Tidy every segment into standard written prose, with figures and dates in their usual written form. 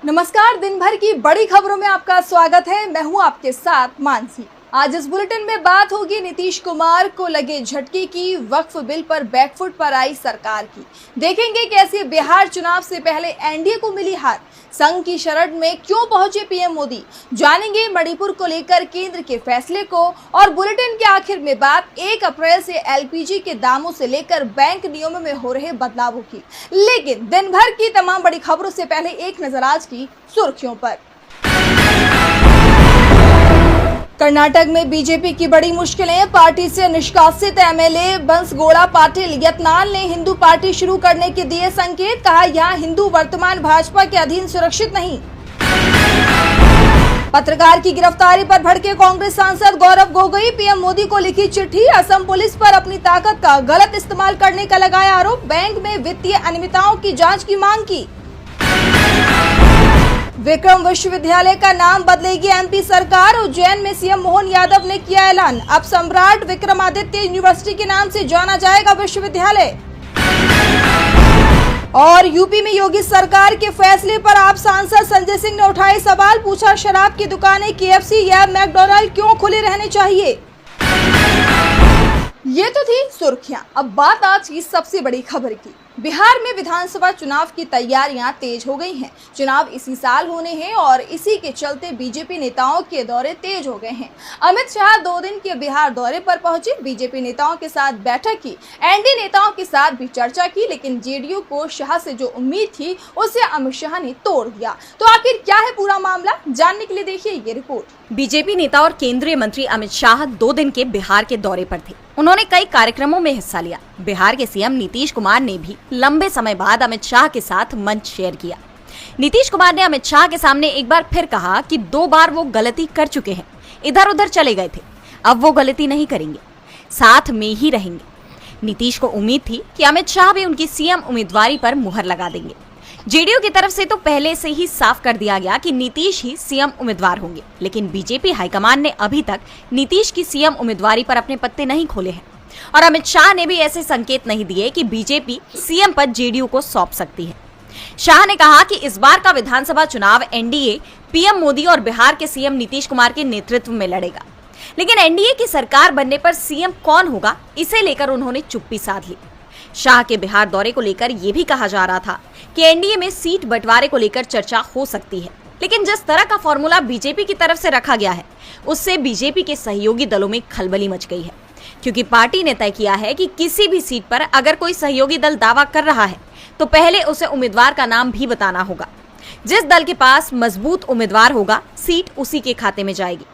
नमस्कार। दिन भर की बड़ी खबरों में आपका स्वागत है। मैं हूं आपके साथ मानसी। आज इस बुलेटिन में बात होगी नीतीश कुमार को लगे झटके की, वक्फ बिल पर बैकफुट पर आई सरकार की। देखेंगे कैसे बिहार चुनाव से पहले एनडीए को मिली हार, संघ की शरण में क्यों पहुंचे पीएम मोदी, जानेंगे मणिपुर को लेकर केंद्र के फैसले को, और बुलेटिन के आखिर में बात 1 अप्रैल से एलपीजी के दामों से लेकर बैंक नियमों में हो रहे बदलावों की। लेकिन दिन भर की तमाम बड़ी खबरों से पहले एक नजर आज की सुर्खियों पर। कर्नाटक में बीजेपी की बड़ी मुश्किलें, पार्टी से निष्कासित एमएलए बंसगोड़ा पाटिल यत्नाल ने हिंदू पार्टी शुरू करने के दिए संकेत, कहा यहां हिंदू वर्तमान भाजपा के अधीन सुरक्षित नहीं। पत्रकार की गिरफ्तारी पर भड़के कांग्रेस सांसद गौरव गोगोई, पीएम मोदी को लिखी चिट्ठी, असम पुलिस पर अपनी ताकत का गलत इस्तेमाल करने का लगाया आरोप, बैंक में वित्तीय अनियमितताओं की जांच की मांग की। विक्रम विश्वविद्यालय का नाम बदलेगी एमपी सरकार, उज्जैन में सीएम मोहन यादव ने किया ऐलान, अब सम्राट विक्रमादित्य यूनिवर्सिटी के नाम से जाना जाएगा विश्वविद्यालय। और यूपी में योगी सरकार के फैसले पर आप सांसद संजय सिंह ने उठाए सवाल, पूछा शराब की दुकानें केएफसी या मैकडॉनल्ड क्यों खुले रहने चाहिए। ये तो थी सुर्खियां। अब बात आज की सबसे बड़ी खबर की। बिहार में विधानसभा चुनाव की तैयारियां तेज हो गई हैं। चुनाव इसी साल होने हैं और इसी के चलते बीजेपी नेताओं के दौरे तेज हो गए हैं। अमित शाह 2 दिन के बिहार दौरे पर पहुंचे, बीजेपी नेताओं के साथ बैठक की, एनडीए नेताओं के साथ भी चर्चा की, लेकिन जेडीयू को शाह से जो उम्मीद थी उसे अमित शाह ने तोड़ दिया। तो आखिर क्या है पूरा मामला, जानने के लिए देखिए ये रिपोर्ट। बीजेपी नेता और केंद्रीय मंत्री अमित शाह 2 दिन के बिहार के दौरे पर थे। उन्होंने कई कार्यक्रमों में हिस्सा लिया। बिहार के सीएम नीतीश कुमार ने भी लंबे समय बाद अमित शाह के साथ मंच शेयर किया। नीतीश कुमार ने अमित शाह के सामने एक बार फिर कहा कि 2 बार वो गलती कर चुके हैं, इधर उधर चले गए थे, अब वो गलती नहीं करेंगे, साथ में ही रहेंगे। नीतीश को उम्मीद थी कि अमित शाह भी उनकी सीएम उम्मीदवारी पर मुहर लगा देंगे। जेडीयू की तरफ से तो पहले से ही साफ कर दिया गया कि नीतीश ही सीएम उम्मीदवार होंगे, लेकिन बीजेपी हाईकमान ने अभी तक नीतीश की सीएम उम्मीदवारी पर अपने पत्ते नहीं खोले हैं और अमित शाह ने भी ऐसे संकेत नहीं दिए कि बीजेपी सीएम पद जेडीयू को सौंप सकती है। शाह ने कहा कि इस बार का विधानसभा चुनाव एनडीए पीएम मोदी और बिहार के सीएम नीतीश कुमार के नेतृत्व में लड़ेगा, लेकिन एनडीए की सरकार बनने पर सीएम कौन होगा, इसे लेकर उन्होंने चुप्पी साध ली। शाह के बिहार दौरे को लेकर यह भी कहा जा रहा था कि एनडीए में सीट बंटवारे को लेकर चर्चा हो सकती है, लेकिन जिस तरह का फॉर्मूला बीजेपी की तरफ से रखा गया है उससे बीजेपी के सहयोगी दलों में खलबली मच गई है, क्योंकि पार्टी ने तय किया है कि किसी भी सीट पर अगर कोई सहयोगी दल दावा कर रहा है तो पहले उसे उम्मीदवार का नाम भी बताना होगा। जिस दल के पास मजबूत उम्मीदवार होगा सीट उसी के खाते में जाएगी।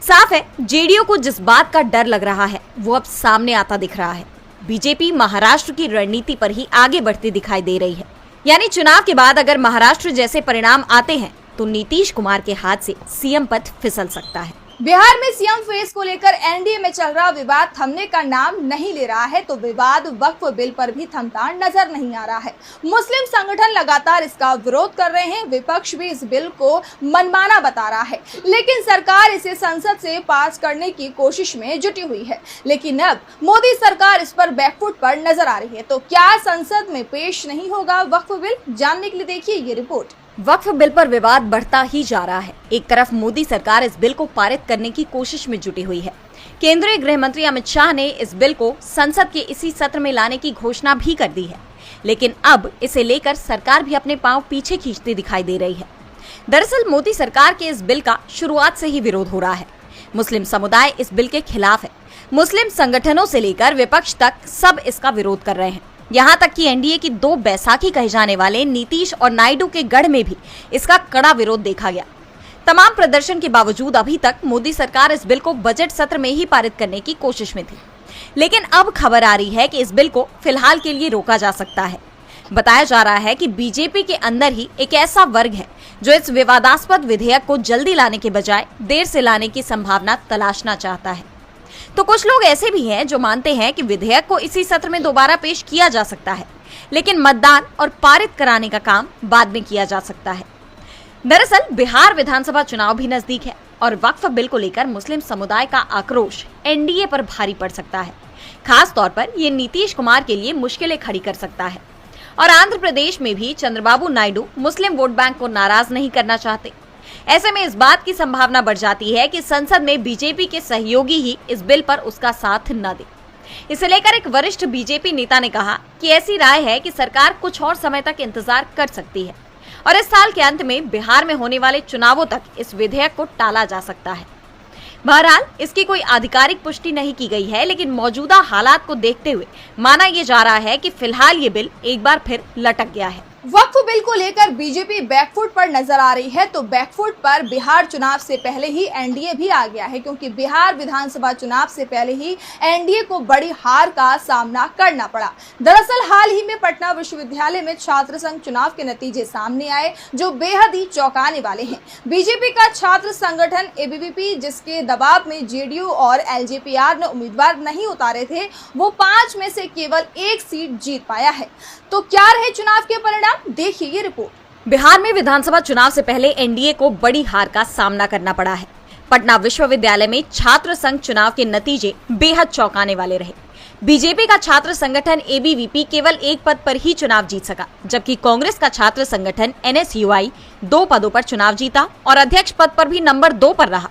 साफ है जेडीयू को जिस बात का डर लग रहा है वो अब सामने आता दिख रहा है। बीजेपी महाराष्ट्र की रणनीति पर ही आगे बढ़ती दिखाई दे रही है, यानी चुनाव के बाद अगर महाराष्ट्र जैसे परिणाम आते हैं तो नीतीश कुमार के हाथ से सीएम पद फिसल सकता है। बिहार में सीएम फेस को लेकर एनडीए में चल रहा विवाद थमने का नाम नहीं ले रहा है, तो विवाद वक्फ बिल पर भी थमता नजर नहीं आ रहा है। मुस्लिम संगठन लगातार इसका विरोध कर रहे हैं, विपक्ष भी इस बिल को मनमाना बता रहा है, लेकिन सरकार इसे संसद से पास करने की कोशिश में जुटी हुई है। लेकिन अब मोदी सरकार इस पर बैकफुट पर नजर आ रही है, तो क्या संसद में पेश नहीं होगा वक्फ बिल, जानने के लिए देखिए ये रिपोर्ट। वक्फ बिल पर विवाद बढ़ता ही जा रहा है। एक तरफ मोदी सरकार इस बिल को पारित करने की कोशिश में जुटी हुई है। केंद्रीय गृह मंत्री अमित शाह ने इस बिल को संसद के इसी सत्र में लाने की घोषणा भी कर दी है, लेकिन अब इसे लेकर सरकार भी अपने पांव पीछे खींचती दिखाई दे रही है। दरअसल मोदी सरकार के इस बिल का शुरुआत से ही विरोध हो रहा है। मुस्लिम समुदाय इस बिल के खिलाफ है। मुस्लिम संगठनों से लेकर विपक्ष तक सब इसका विरोध कर रहे हैं। यहाँ तक कि एनडीए की 2 बैसाखी कहे जाने वाले नीतीश और नायडू के गढ़ में भी इसका कड़ा विरोध देखा गया। तमाम प्रदर्शन के बावजूद अभी तक मोदी सरकार इस बिल को बजट सत्र में ही पारित करने की कोशिश में थी, लेकिन अब खबर आ रही है कि इस बिल को फिलहाल के लिए रोका जा सकता है। बताया जा रहा है कि बीजेपी के अंदर ही एक ऐसा वर्ग है जो इस विवादास्पद विधेयक को जल्दी लाने के बजाय देर से लाने की संभावना तलाशना चाहता है। तो कुछ लोग ऐसे भी हैं जो मानते हैं कि विधेयक को इसी सत्र में दोबारा पेश किया जा सकता है, लेकिन मतदान और पारित कराने का काम बाद में किया जा सकता है। दरअसल बिहार विधानसभा चुनाव भी नजदीक है और वक्फ बिल को लेकर मुस्लिम समुदाय का आक्रोश एनडीए पर भारी पड़ सकता है। खास तौर पर ये नीतीश कुमार के लिए मुश्किलें खड़ी कर सकता है। और आंध्र प्रदेश में भी चंद्रबाबू नायडू मुस्लिम वोट बैंक को नाराज नहीं करना चाहते। ऐसे में इस बात की संभावना बढ़ जाती है कि संसद में बीजेपी के सहयोगी ही इस बिल पर उसका साथ न दे। इसे लेकर एक वरिष्ठ बीजेपी नेता ने कहा कि ऐसी राय है कि सरकार कुछ और समय तक इंतजार कर सकती है और इस साल के अंत में बिहार में होने वाले चुनावों तक इस विधेयक को टाला जा सकता है। बहरहाल इसकी कोई आधिकारिक पुष्टि नहीं की गई है, लेकिन मौजूदा हालात को देखते हुए माना यह जा रहा है कि फिलहाल ये बिल एक बार फिर लटक गया है। वक्फ बिल को लेकर बीजेपी बैकफुट पर नजर आ रही है, तो बैकफुट पर बिहार चुनाव से पहले ही एनडीए भी आ गया है, क्योंकि बिहार विधानसभा चुनाव से पहले ही एनडीए को बड़ी हार का सामना करना पड़ा। दरअसल हाल ही में पटना विश्वविद्यालय में छात्र संघ चुनाव के नतीजे सामने आए, जो बेहद ही चौंकाने वाले हैं। बीजेपी का छात्र संगठन एबीवीपी, जिसके दबाव में जेडीयू और एलजेपीआर ने उम्मीदवार नहीं उतारे थे, वो 5 में से केवल 1 सीट जीत पाया है। तो क्या रहे चुनाव के परिणाम, देखिए ये रिपोर्ट। बिहार में विधानसभा चुनाव से पहले एनडीए को बड़ी हार का सामना करना पड़ा है। पटना विश्वविद्यालय में छात्र संघ चुनाव के नतीजे बेहद चौंकाने वाले रहे। बीजेपी का छात्र संगठन एबीवीपी केवल 1 पद पर ही चुनाव जीत सका, जबकि कांग्रेस का छात्र संगठन एनएसयूआई 2 पदों पर चुनाव जीता और अध्यक्ष पद पर भी नंबर 2 पर रहा।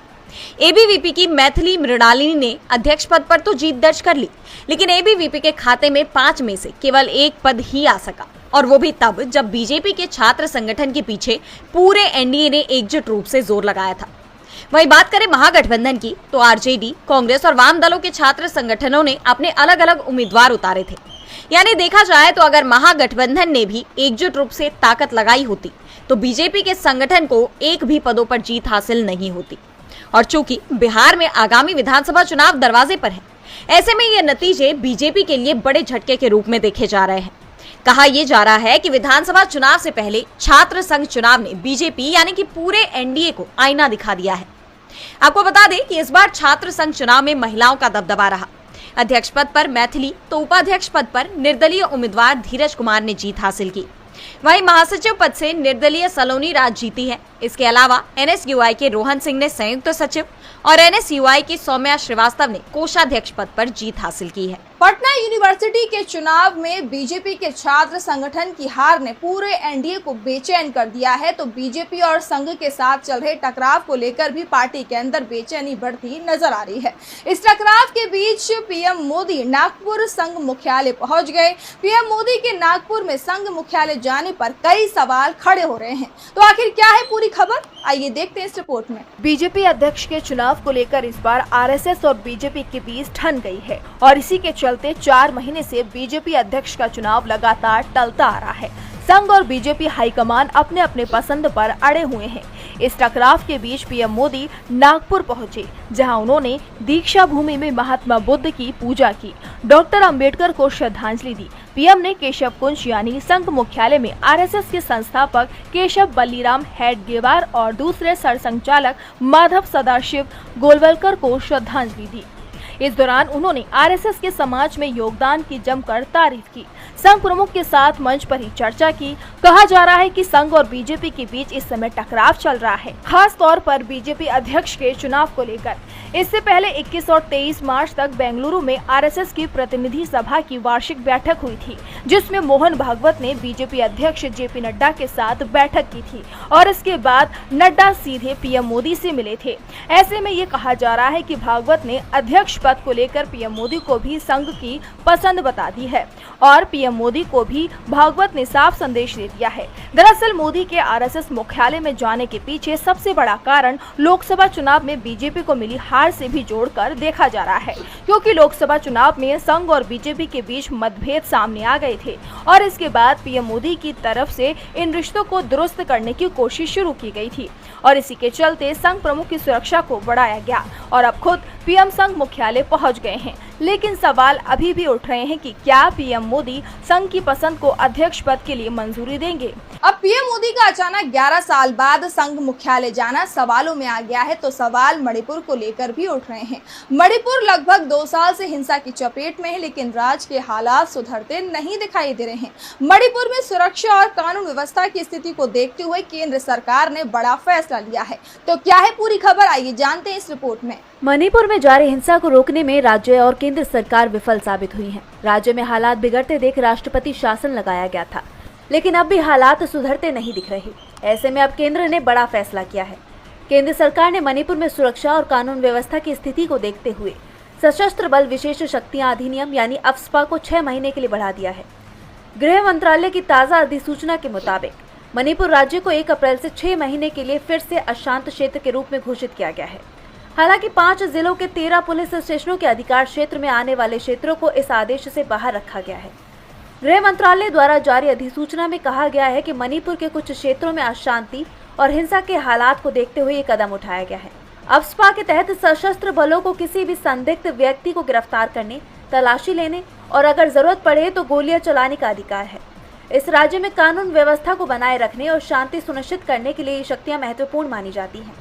एबीवीपी की मैथिली मृणालिनी ने अध्यक्ष पद पर तो जीत दर्ज कर ली, लेकिन एबीवीपी के खाते में 5 में से केवल 1 पद ही आ सका, और वो भी तब जब बीजेपी के छात्र संगठन के पीछे पूरे एनडीए ने एकजुट रूप से जोर लगाया था। वहीं बात करें महागठबंधन की, तो आरजेडी, कांग्रेस और वाम दलों के छात्र संगठनों ने अपने अलग अलग उम्मीदवार उतारे थे। यानी देखा जाए तो अगर महागठबंधन ने भी एकजुट रूप से ताकत लगाई होती तो बीजेपी के संगठन को 1 भी पदों पर जीत हासिल नहीं होती। और चूंकि बिहार में आगामी विधानसभा चुनाव दरवाजे पर है, ऐसे में ये नतीजे बीजेपी के लिए बड़े झटके के रूप में देखे जा रहे हैं। कहा यह जा रहा है कि विधानसभा चुनाव से पहले छात्र संघ चुनाव ने बीजेपी यानी कि पूरे एनडीए को आईना दिखा दिया है। आपको बता दें कि इस बार छात्र संघ चुनाव में महिलाओं का दबदबा रहा। अध्यक्ष पद पर मैथिली तो उपाध्यक्ष पद पर निर्दलीय उम्मीदवार धीरज कुमार ने जीत हासिल की। वहीं महासचिव पद से निर्दलीय सलोनी राज जीती है। इसके अलावा एनएसयूआई के रोहन सिंह ने संयुक्त सचिव और एनएसयूआई की सौम्या श्रीवास्तव ने कोषाध्यक्ष पद पर जीत हासिल की है। पटना यूनिवर्सिटी के चुनाव में बीजेपी के छात्र संगठन की हार ने पूरे एनडीए को बेचैन कर दिया है, तो बीजेपी और संघ के साथ चल रहे टकराव को लेकर भी पार्टी के अंदर बेचैनी बढ़ती नजर आ रही है। इस टकराव के बीच पीएम मोदी नागपुर संघ मुख्यालय पहुंच गए। पीएम मोदी के नागपुर में संघ मुख्यालय जाने पर कई सवाल खड़े हो रहे हैं। तो आखिर क्या है पूरी खबर, आइए देखते हैं इस रिपोर्ट में। बीजेपी अध्यक्ष के चुनाव को लेकर इस बार आरएसएस और बीजेपी के बीच ठन गई है और इसी के चलते 4 महीने से बीजेपी अध्यक्ष का चुनाव लगातार टलता आ रहा है। संघ और बीजेपी हाईकमान अपने अपने पसंद पर अड़े हुए हैं। इस टकराव के बीच पीएम मोदी नागपुर पहुंचे, जहां उन्होंने दीक्षा भूमि में महात्मा बुद्ध की पूजा की, डॉक्टर अंबेडकर को श्रद्धांजलि दी। पीएम ने केशव कुंज यानी संघ मुख्यालय में आरएसएस के संस्थापक केशव बल्लीराम हेडगेवार और दूसरे सरसंघचालक माधव सदाशिव गोलवलकर को श्रद्धांजलि दी। इस दौरान उन्होंने आरएसएस के समाज में योगदान की जमकर तारीफ की। संघ प्रमुख के साथ मंच पर ही चर्चा की। कहा जा रहा है कि संघ और बीजेपी के बीच इस समय टकराव चल रहा है, खास तौर पर बीजेपी अध्यक्ष के चुनाव को लेकर। इससे पहले 21 और 23 मार्च तक बेंगलुरु में आरएसएस की प्रतिनिधि सभा की वार्षिक बैठक हुई थी, जिसमें मोहन भागवत ने बीजेपी अध्यक्ष जेपी नड्डा के साथ बैठक की थी और इसके बाद नड्डा सीधे पीएम मोदी से मिले थे। ऐसे में ये कहा जा रहा है कि भागवत ने अध्यक्ष पद को लेकर पीएम मोदी को भी संघ की पसंद बता दी है और पीएम मोदी को भी भागवत ने साफ संदेश दे दिया है। दरअसल मोदी के आरएसएस मुख्यालय में जाने के पीछे सबसे बड़ा कारण लोकसभा चुनाव में बीजेपी को मिली हार से भी जोड़कर देखा जा रहा है, क्योंकि लोकसभा चुनाव में संघ और बीजेपी के बीच मतभेद सामने आ गए थे और इसके बाद पीएम मोदी की तरफ से इन रिश्तों को दुरुस्त करने की कोशिश शुरू की गई थी और इसी के चलते संघ प्रमुख की सुरक्षा को बढ़ाया गया और अब खुद पीएम संघ मुख्यालय पहुंच गए हैं। लेकिन सवाल अभी भी उठ रहे हैं कि क्या पीएम मोदी संघ की पसंद को अध्यक्ष पद के लिए मंजूरी देंगे। अब पीएम मोदी का अचानक 11 साल बाद संघ मुख्यालय जाना सवालों में आ गया है, तो सवाल मणिपुर को लेकर भी उठ रहे हैं। मणिपुर लगभग 2 साल से हिंसा की चपेट में है, लेकिन राज्य के हालात सुधरते नहीं दिखाई दे रहे हैं। मणिपुर में सुरक्षा और कानून व्यवस्था की स्थिति को देखते हुए केंद्र सरकार ने बड़ा फैसला लिया है। तो क्या है पूरी खबर, आइए जानते हैं इस रिपोर्ट में। मणिपुर में जारी हिंसा को रोकने में राज्य और केंद्र सरकार विफल साबित हुई है। राज्य में हालात बिगड़ते देख राष्ट्रपति शासन लगाया गया था, लेकिन अब भी हालात सुधरते नहीं दिख रहे। ऐसे में अब केंद्र ने बड़ा फैसला किया है। केंद्र सरकार ने मणिपुर में सुरक्षा और कानून व्यवस्था की स्थिति को देखते हुए सशस्त्र बल विशेष शक्तियां अधिनियम यानी अफ्स्पा को 6 महीने के लिए बढ़ा दिया है। गृह मंत्रालय की ताज़ा अधिसूचना के मुताबिक मणिपुर राज्य को 1 अप्रैल से 6 महीने के लिए फिर से अशांत क्षेत्र के रूप में घोषित किया गया है। हालांकि 5 जिलों के 13 पुलिस स्टेशनों के अधिकार क्षेत्र में आने वाले क्षेत्रों को इस आदेश से बाहर रखा गया है। गृह मंत्रालय द्वारा जारी अधिसूचना में कहा गया है कि मणिपुर के कुछ क्षेत्रों में अशांति और हिंसा के हालात को देखते हुए ये कदम उठाया गया है। अफ्स्पा के तहत सशस्त्र बलों को किसी भी संदिग्ध व्यक्ति को गिरफ्तार करने, तलाशी लेने और अगर जरूरत पड़े तो गोलियां चलाने का अधिकार है। इस राज्य में कानून व्यवस्था को बनाए रखने और शांति सुनिश्चित करने के लिए ये शक्तियां महत्वपूर्ण मानी जाती हैं,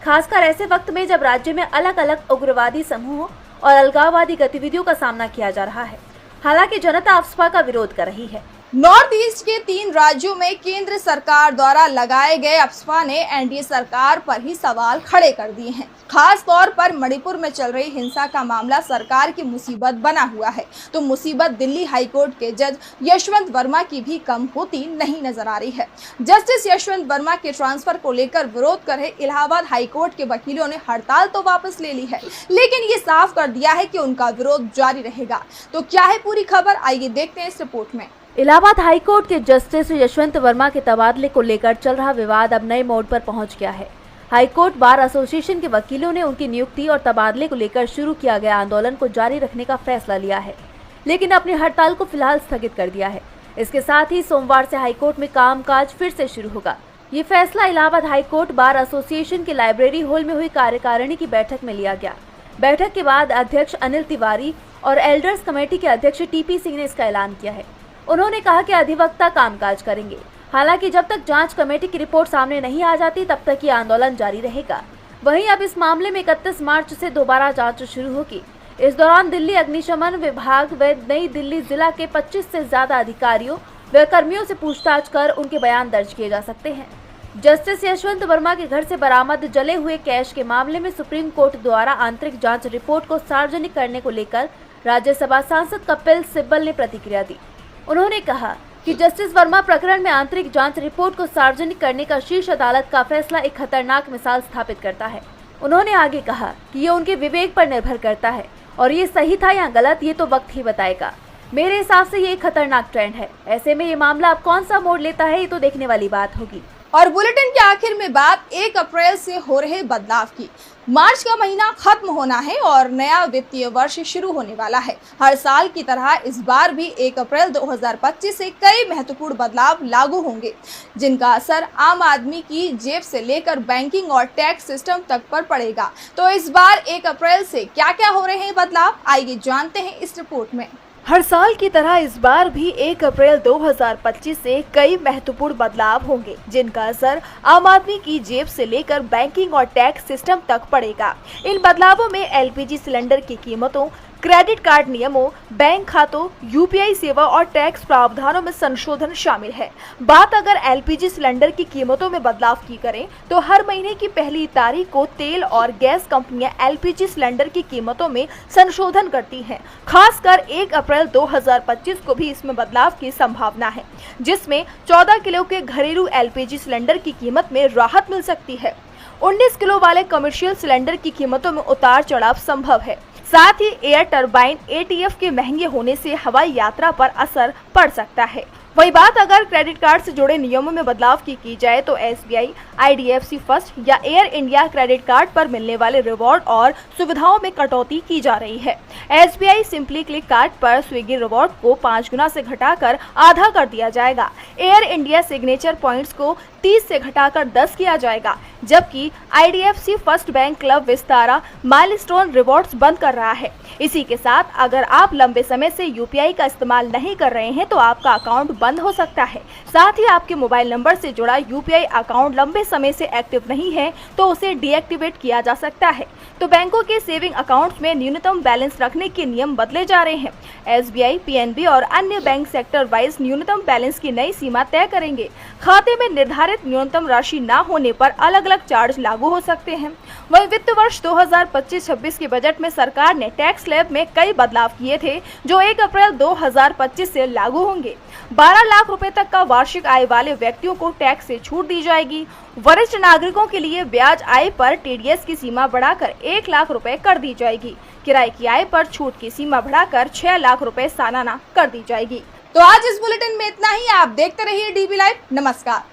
खासकर ऐसे वक्त में जब राज्य में अलग अलग उग्रवादी समूहों और अलगाववादी गतिविधियों का सामना किया जा रहा है। हालांकि जनता अफ्स्पा का विरोध कर रही है। नॉर्थ ईस्ट के 3 राज्यों में केंद्र सरकार द्वारा लगाए गए अफ्स्पा ने एनडीए सरकार पर ही सवाल खड़े कर दिए हैं। खास तौर पर मणिपुर में चल रही हिंसा का मामला सरकार की मुसीबत बना हुआ है, तो मुसीबत दिल्ली हाईकोर्ट के जज यशवंत वर्मा की भी कम होती नहीं नजर आ रही है। जस्टिस यशवंत वर्मा के ट्रांसफर को लेकर विरोध कर रहे इलाहाबाद हाईकोर्ट के वकीलों ने हड़ताल तो वापस ले ली है, लेकिन ये साफ कर दिया है कि उनका विरोध जारी रहेगा। तो क्या है पूरी खबर, आइए देखते हैं इस रिपोर्ट में। इलाहाबाद हाईकोर्ट के जस्टिस यशवंत वर्मा के तबादले को लेकर चल रहा विवाद अब नए मोड़ पर पहुंच गया है। हाईकोर्ट बार एसोसिएशन के वकीलों ने उनकी नियुक्ति और तबादले को लेकर शुरू किया गया आंदोलन को जारी रखने का फैसला लिया है, लेकिन अपनी हड़ताल को फिलहाल स्थगित कर दिया है। इसके साथ ही सोमवार से हाईकोर्ट में कामकाज फिर से शुरू होगा। ये फैसला इलाहाबाद हाईकोर्ट बार एसोसिएशन के लाइब्रेरी हॉल में हुई कार्यकारिणी की बैठक में लिया गया। बैठक के बाद अध्यक्ष अनिल तिवारी और एल्डर्स कमेटी के अध्यक्ष टीपी सिंह ने इसका ऐलान किया है। उन्होंने कहा कि अधिवक्ता कामकाज करेंगे, हालांकि जब तक जांच कमेटी की रिपोर्ट सामने नहीं आ जाती तब तक ये आंदोलन जारी रहेगा। वहीं अब इस मामले में 31 मार्च से दोबारा जांच शुरू होगी। इस दौरान दिल्ली अग्निशमन विभाग व नई दिल्ली जिला के 25 से ज्यादा अधिकारियों व कर्मियों से पूछताछ कर उनके बयान दर्ज किए जा सकते हैं। जस्टिस यशवंत वर्मा के घर से बरामद जले हुए कैश के मामले में सुप्रीम कोर्ट द्वारा आंतरिक जाँच रिपोर्ट को सार्वजनिक करने को लेकर राज्यसभा सांसद कपिल सिब्बल ने प्रतिक्रिया दी। उन्होंने कहा कि जस्टिस वर्मा प्रकरण में आंतरिक जांच रिपोर्ट को सार्वजनिक करने का शीर्ष अदालत का फैसला एक खतरनाक मिसाल स्थापित करता है। उन्होंने आगे कहा कि ये उनके विवेक पर निर्भर करता है और ये सही था या गलत ये तो वक्त ही बताएगा। मेरे हिसाब से ये एक खतरनाक ट्रेंड है। ऐसे में ये मामला अब कौन सा मोड़ लेता है ये तो देखने वाली बात होगी। और बुलेटिन के आखिर में बात 1 अप्रैल से हो रहे बदलाव की। मार्च का महीना खत्म होना है और नया वित्तीय वर्ष शुरू होने वाला है। हर साल की तरह इस बार भी 1 अप्रैल 2025 से कई महत्वपूर्ण बदलाव लागू होंगे, जिनका असर आम आदमी की जेब से लेकर बैंकिंग और टैक्स सिस्टम तक पर पड़ेगा। तो इस बार 1 अप्रैल से क्या क्या हो रहे हैं बदलाव, आइए जानते हैं इस रिपोर्ट में। हर साल की तरह इस बार भी 1 अप्रैल 2025 से कई महत्वपूर्ण बदलाव होंगे, जिनका असर आम आदमी की जेब से लेकर बैंकिंग और टैक्स सिस्टम तक पड़ेगा। इन बदलावों में एलपीजी सिलेंडर की कीमतों, क्रेडिट कार्ड नियमों, बैंक खातों, यूपीआई सेवा और टैक्स प्रावधानों में संशोधन शामिल है। बात अगर एलपीजी सिलेंडर की कीमतों में बदलाव की करें तो हर महीने की पहली तारीख को तेल और गैस कंपनियां एलपीजी सिलेंडर की कीमतों में संशोधन करती हैं। खासकर 1 अप्रैल 2025 को भी इसमें बदलाव की संभावना है, जिसमें 14 किलो के घरेलू एलपीजी सिलेंडर की कीमत में राहत मिल सकती है। 19 किलो वाले कमर्शियल सिलेंडर की कीमतों में उतार चढ़ाव संभव है। साथ ही एयर टरबाइन एटीएफ के महंगे होने से हवाई यात्रा पर असर पड़ सकता है। वही बात अगर क्रेडिट कार्ड से जुड़े नियमों में बदलाव की जाए तो एसबीआई, आईडीएफसी फर्स्ट या एयर इंडिया क्रेडिट कार्ड पर मिलने वाले रिवॉर्ड और सुविधाओं में कटौती की जा रही है। एसबीआई सिंपली क्लिक कार्ड पर स्विगी रिवॉर्ड को 5 गुना से घटाकर आधा कर दिया जाएगा। एयर इंडिया सिग्नेचर पॉइंट्स को 30 से घटाकर 10 किया जाएगा, जबकि IDFC first bank club Vistara milestone rewards बंद कर रहा है। इसी के साथ अगर आप लंबे समय से यूपीआई का इस्तेमाल नहीं कर रहे हैं तो आपका अकाउंट बंद हो सकता है। साथ ही आपके मोबाइल नंबर से जुड़ा यूपीआई अकाउंट लंबे समय से एक्टिव नहीं है तो उसे डीएक्टिवेट किया जा सकता है। तो बैंकों के सेविंग अकाउंट्स में न्यूनतम बैलेंस रखने के नियम बदले जा रहे हैं। एसबीआई, पीएनबी और अन्य बैंक सेक्टर वाइज न्यूनतम बैलेंस की नई सीमा तय करेंगे। खाते में निर्धारित न्यूनतम राशि न होने पर अलग अलग चार्ज लागू हो सकते हैं। वहीं वित्त वर्ष 2025-26 के बजट में सरकार ने टैक्स स्लैब में कई बदलाव किए थे जो 1 अप्रैल 2025 से लागू होंगे। 12 लाख रुपए तक का वार्षिक आय वाले व्यक्तियों को टैक्स से छूट दी जाएगी। वरिष्ठ नागरिकों के लिए ब्याज आय पर टीडीएस की सीमा बढ़ाकर 1 लाख रुपए कर दी जाएगी। किराए की आय पर छूट की सीमा बढ़ाकर 6 लाख रुपए सालाना कर दी जाएगी। तो आज इस बुलेटिन में इतना ही। आप देखते रहिए डीबी लाइव। नमस्कार।